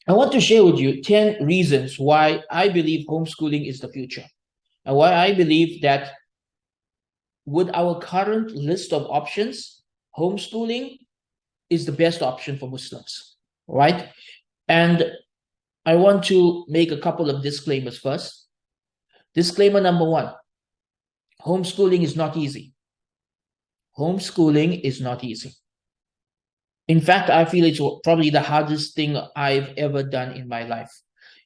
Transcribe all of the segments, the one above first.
I want to share with you 10 reasons why I believe homeschooling is the future and why I believe that with our current list of options, homeschooling is the best option for Muslims, right? And I want to make a couple of disclaimers first. Disclaimer number one, homeschooling is not easy. Homeschooling is not easy. In fact, I feel it's probably the hardest thing I've ever done in my life.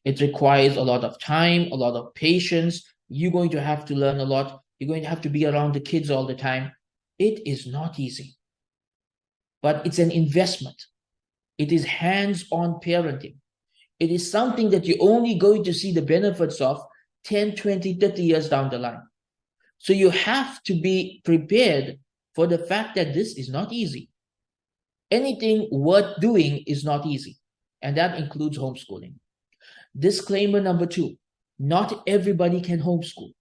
It requires a lot of time, a lot of patience. You're going to have to learn a lot. You're going to have to be around the kids all the time. It is not easy, but it's an investment. It is hands-on parenting. It is something that you're only going to see the benefits of 10, 20, 30 years down the line. So you have to be prepared for the fact that this is not easy. Anything worth doing is not easy, and that includes homeschooling. Disclaimer number two, not everybody can homeschool.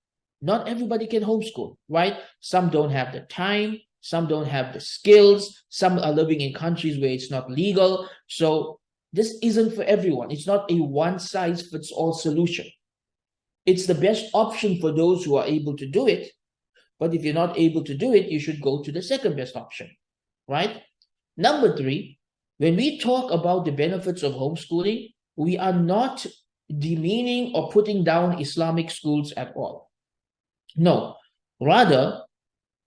Not everybody can homeschool, right? Some don't have the time, some don't have the skills, some are living in countries where it's not legal. So this isn't for everyone. It's not a one-size-fits-all solution. It's the best option for those who are able to do it. But if you're not able to do it, you should go to the second best option, right? Number three, when we talk about the benefits of homeschooling, we are not demeaning or putting down Islamic schools at all. No, rather,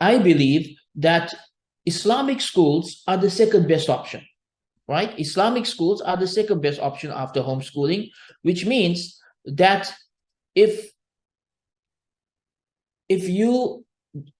I believe that Islamic schools are the second best option, right? Islamic schools are the second best option after homeschooling, which means that if you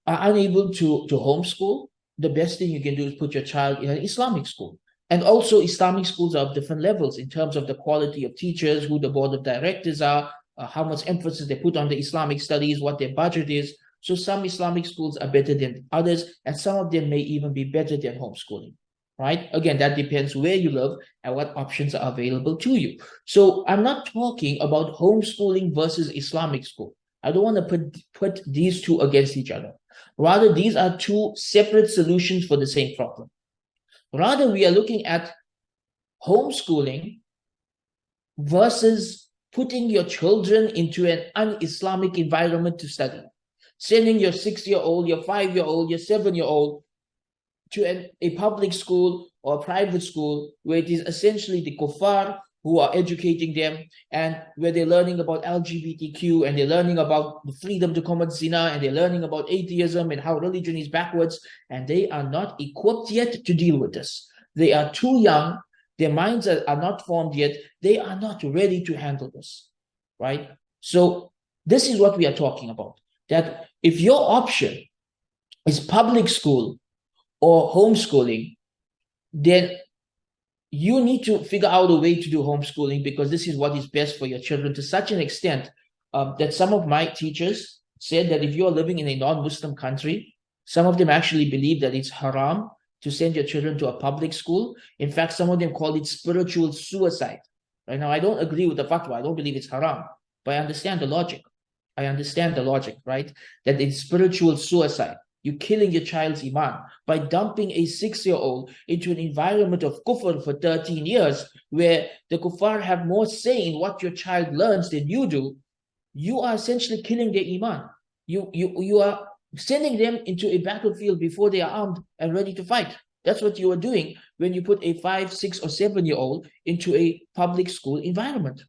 are unable to homeschool, the best thing you can do is put your child in an Islamic school. And also Islamic schools are of different levels in terms of the quality of teachers, who the board of directors are, how much emphasis they put on the Islamic studies, what their budget is. So some Islamic schools are better than others, and some of them may even be better than homeschooling, right? Again, that depends where you live and what options are available to you. So I'm not talking about homeschooling versus Islamic school. I don't want to put these two against each other. Rather, these are two separate solutions for the same problem. Rather, we are looking at homeschooling versus putting your children into an un-Islamic environment to study. Sending your 6-year-old, your 5-year-old, your 7-year-old to a public school or a private school where it is essentially the kuffar who are educating them, and where they're learning about LGBTQ, and they're learning about the freedom to commit zina, and they're learning about atheism and how religion is backwards, and they are not equipped yet to deal with this. They are too young, their minds are not formed yet, they are not ready to handle this, right? So this is what we are talking about, that if your option is public school or homeschooling, then you need to figure out a way to do homeschooling, because this is what is best for your children, to such an extent that some of my teachers said that if you're living in a non-Muslim country, some of them actually believe that it's haram to send your children to a public school. In fact, some of them call it spiritual suicide. Right now, I don't agree with the fatwa. I don't believe it's haram, but I understand the logic. Right? That it's spiritual suicide. You're killing your child's Iman by dumping a 6-year-old into an environment of kufr for 13 years, where the kuffar have more say in what your child learns than you do. You are essentially killing their Iman. You are sending them into a battlefield before they are armed and ready to fight. That's what you are doing when you put a 5, 6, or 7-year-old into a public school environment.